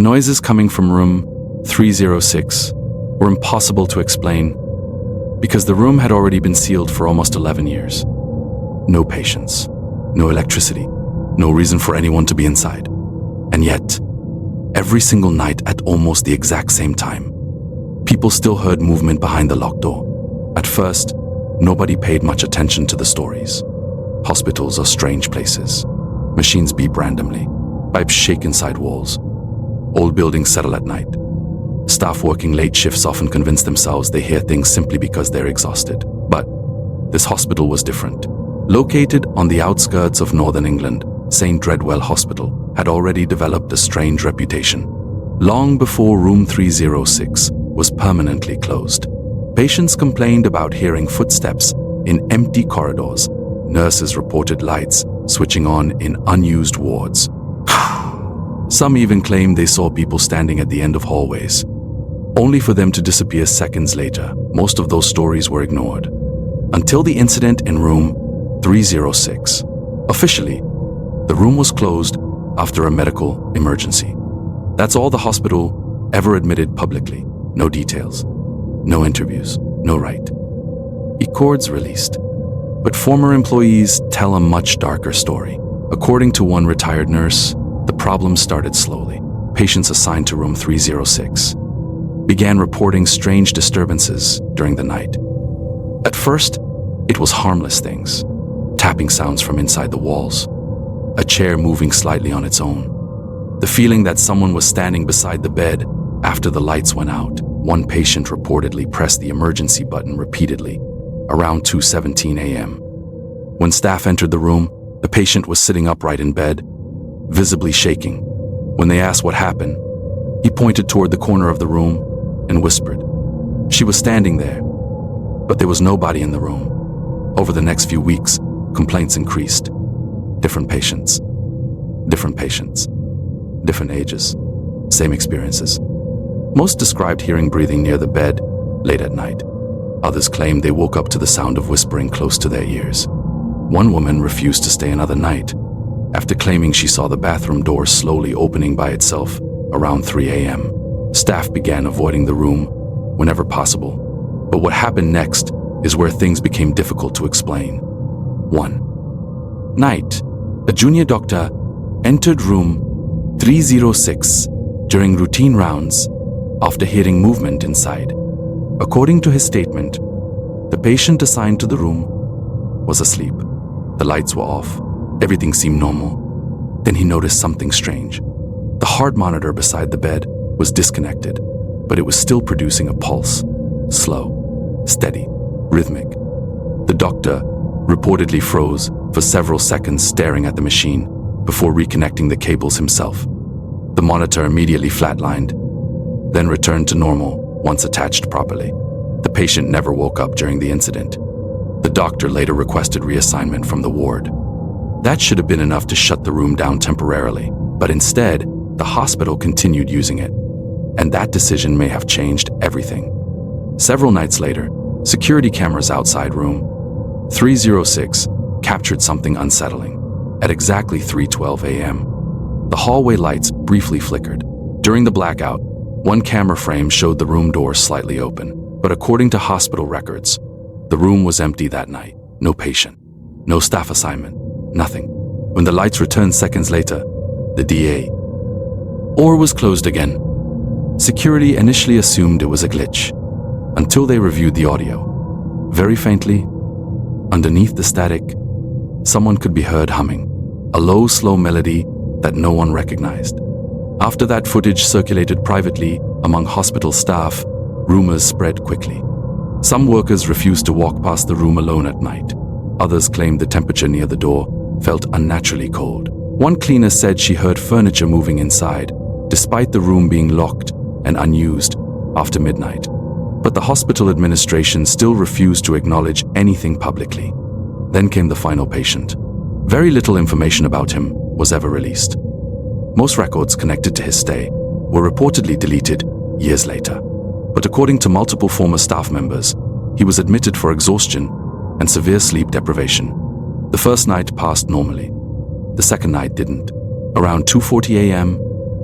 noises coming from room 306 were impossible to explain because the room had already been sealed for almost 11 years. No patients, no electricity, no reason for anyone to be inside. And yet, every single night at almost the exact same time, people still heard movement behind the locked door. At first, nobody paid much attention to the stories. Hospitals are strange places. Machines beep randomly. Pipes shake inside walls. Old buildings settle at night. Staff working late shifts often convince themselves they hear things simply because they're exhausted. But this hospital was different. Located on the outskirts of northern England, St. Dreadwell Hospital had already developed a strange reputation. Long before room 306 was permanently closed, patients complained about hearing footsteps in empty corridors. Nurses reported lights switching on in unused wards. Some even claimed they saw people standing at the end of hallways, only for them to disappear seconds later. Most of those stories were ignored until the incident in room 306. Officially, the room was closed after a medical emergency. That's all the hospital ever admitted publicly. No details, no interviews, no right. Records released. But former employees tell a much darker story. According to one retired nurse, the problem started slowly. Patients assigned to room 306 began reporting strange disturbances during the night. At first, it was harmless things. Tapping sounds from inside the walls. A chair moving slightly on its own. The feeling that someone was standing beside the bed after the lights went out. One patient reportedly pressed the emergency button repeatedly around 2:17 a.m. When staff entered the room, the patient was sitting upright in bed, visibly shaking. When they asked what happened, he pointed toward the corner of the room and whispered. She was standing there, but there was nobody in the room. Over the next few weeks, complaints increased. Different patients, different ages, same experiences. Most described hearing breathing near the bed late at night. Others claimed they woke up to the sound of whispering close to their ears. One woman refused to stay another night after claiming she saw the bathroom door slowly opening by itself around 3 a.m. Staff began avoiding the room whenever possible, but what happened next is where things became difficult to explain. One night, a junior doctor entered room 306 during routine rounds after hearing movement inside. According to his statement, the patient assigned to the room was asleep. The lights were off. Everything seemed normal. Then he noticed something strange. The heart monitor beside the bed was disconnected, but it was still producing a pulse. Slow, steady, rhythmic. The doctor reportedly froze for several seconds staring at the machine before reconnecting the cables himself. The monitor immediately flatlined, then returned to normal once attached properly. The patient never woke up during the incident. The doctor later requested reassignment from the ward. That should have been enough to shut the room down temporarily, but instead, the hospital continued using it. And that decision may have changed everything. Several nights later, security cameras outside room 306 captured something unsettling. At exactly 3:12 a.m., the hallway lights briefly flickered. During the blackout, one camera frame showed the room door slightly open, but according to hospital records, the room was empty that night. No patient, no staff assignment, nothing. When the lights returned seconds later, the door was closed again. Security initially assumed it was a glitch, until they reviewed the audio. Very faintly, underneath the static, someone could be heard humming, a low, slow melody that no one recognized. After that footage circulated privately among hospital staff, rumors spread quickly. Some workers refused to walk past the room alone at night. Others claimed the temperature near the door felt unnaturally cold. One cleaner said she heard furniture moving inside, despite the room being locked and unused after midnight. But the hospital administration still refused to acknowledge anything publicly. Then came the final patient. Very little information about him was ever released. Most records connected to his stay were reportedly deleted years later. But according to multiple former staff members, he was admitted for exhaustion and severe sleep deprivation. The first night passed normally. The second night didn't. Around 2:40 a.m.,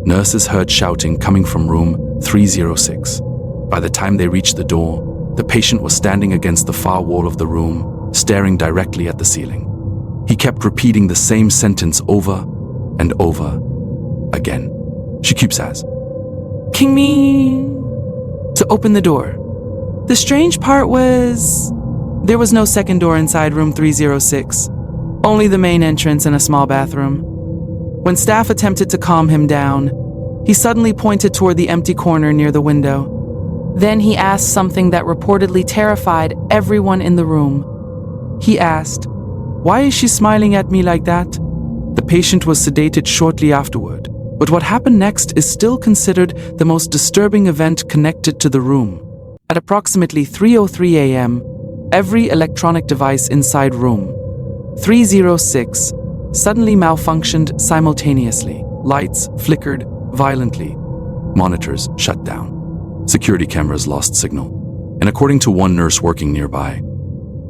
Nurses heard shouting coming from room 306. By the time they reached the door, the patient was standing against the far wall of the room, staring directly at the ceiling. He kept repeating the same sentence over and over again. She keeps as, "King me," to open the door. The strange part was, there was no second door inside room 306, only the main entrance and a small bathroom. When staff attempted to calm him down, he suddenly pointed toward the empty corner near the window. Then he asked something that reportedly terrified everyone in the room. He asked, "Why is she smiling at me like that?" The patient was sedated shortly afterward, but what happened next is still considered the most disturbing event connected to the room. At approximately 3:03 a.m., every electronic device inside room 306 suddenly malfunctioned simultaneously. Lights flickered violently. Monitors shut down. Security cameras lost signal. And according to one nurse working nearby,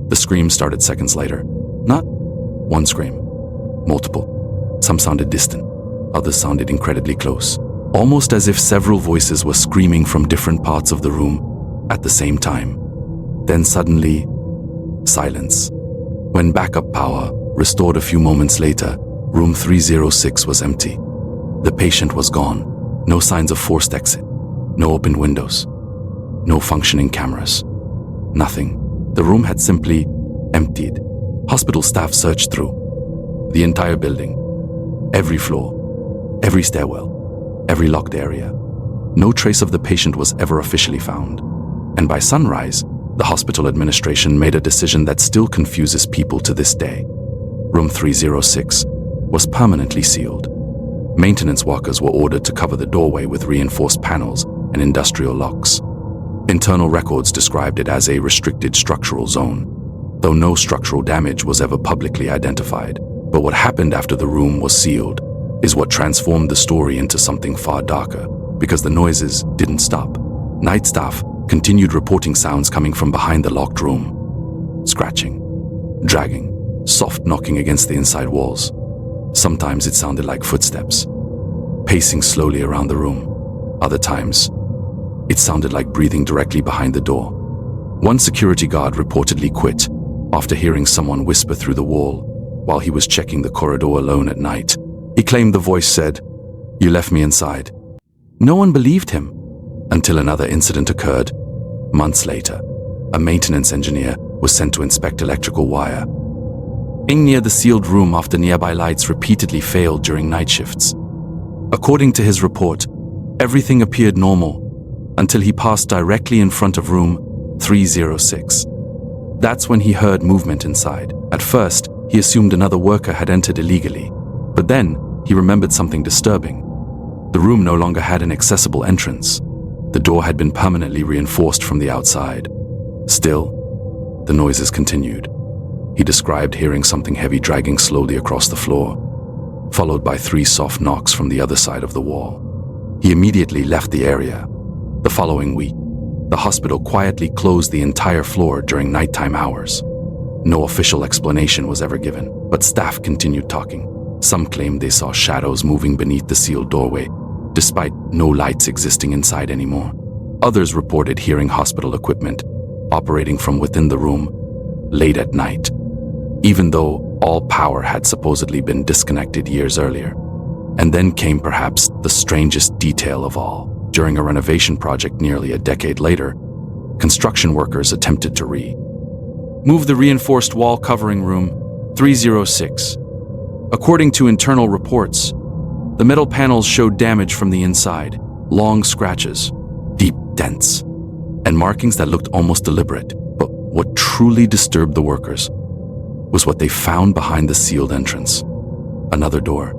the screams started seconds later. Not one scream, multiple. Some sounded distant, others sounded incredibly close, almost as if several voices were screaming from different parts of the room at the same time. Then suddenly, silence. When backup power restored a few moments later, room 306 was empty. The patient was gone. No signs of forced exit. No opened windows. No functioning cameras. Nothing. The room had simply emptied. Hospital staff searched through the entire building, every floor, every stairwell, every locked area. No trace of the patient was ever officially found. And by sunrise, the hospital administration made a decision that still confuses people to this day. Room 306 was permanently sealed. Maintenance workers were ordered to cover the doorway with reinforced panels and industrial locks. Internal records described it as a restricted structural zone, though no structural damage was ever publicly identified. But what happened after the room was sealed is what transformed the story into something far darker, because the noises didn't stop. Night staff continued reporting sounds coming from behind the locked room. Scratching, dragging, soft knocking against the inside walls. Sometimes it sounded like footsteps, pacing slowly around the room. Other times, it sounded like breathing directly behind the door. One security guard reportedly quit after hearing someone whisper through the wall while he was checking the corridor alone at night. He claimed the voice said, "You left me inside." No one believed him until another incident occurred. Months later, a maintenance engineer was sent to inspect electrical wire near the sealed room after nearby lights repeatedly failed during night shifts. According to his report, everything appeared normal until he passed directly in front of room 306. That's when he heard movement inside. At first, he assumed another worker had entered illegally, but then he remembered something disturbing. The room no longer had an accessible entrance. The door had been permanently reinforced from the outside. Still, the noises continued. He described hearing something heavy dragging slowly across the floor, followed by 3 soft knocks from the other side of the wall. He immediately left the area. The following week, the hospital quietly closed the entire floor during nighttime hours. No official explanation was ever given, but staff continued talking. Some claimed they saw shadows moving beneath the sealed doorway, despite no lights existing inside anymore. Others reported hearing hospital equipment operating from within the room late at night, even though all power had supposedly been disconnected years earlier. And then came perhaps the strangest detail of all. During a renovation project nearly a decade later, construction workers attempted to move the reinforced wall covering room 306. According to internal reports, the metal panels showed damage from the inside, long scratches, deep dents, and markings that looked almost deliberate. But what truly disturbed the workers was what they found behind the sealed entrance. Another door,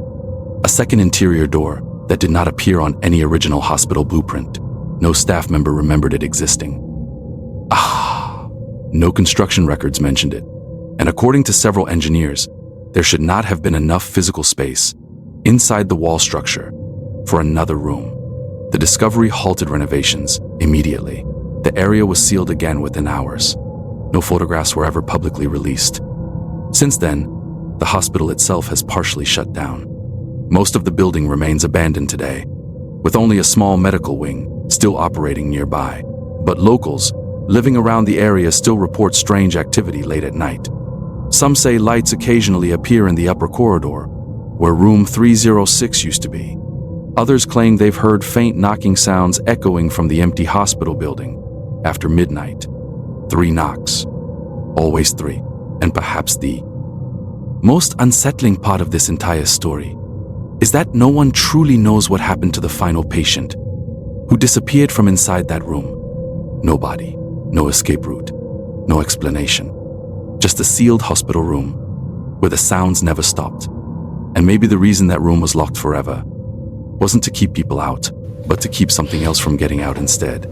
a second interior door that did not appear on any original hospital blueprint. No staff member remembered it existing. No construction records mentioned it. And according to several engineers, there should not have been enough physical space inside the wall structure for another room. The discovery halted renovations immediately. The area was sealed again within hours. No photographs were ever publicly released. Since then, the hospital itself has partially shut down. Most of the building remains abandoned today, with only a small medical wing still operating nearby. But locals living around the area still report strange activity late at night. Some say lights occasionally appear in the upper corridor, where room 306 used to be. Others claim they've heard faint knocking sounds echoing from the empty hospital building after midnight. 3 knocks. Always 3. And perhaps the most unsettling part of this entire story is that no one truly knows what happened to the final patient who disappeared from inside that room. Nobody, no escape route, no explanation. Just a sealed hospital room where the sounds never stopped. And maybe the reason that room was locked forever wasn't to keep people out, but to keep something else from getting out instead.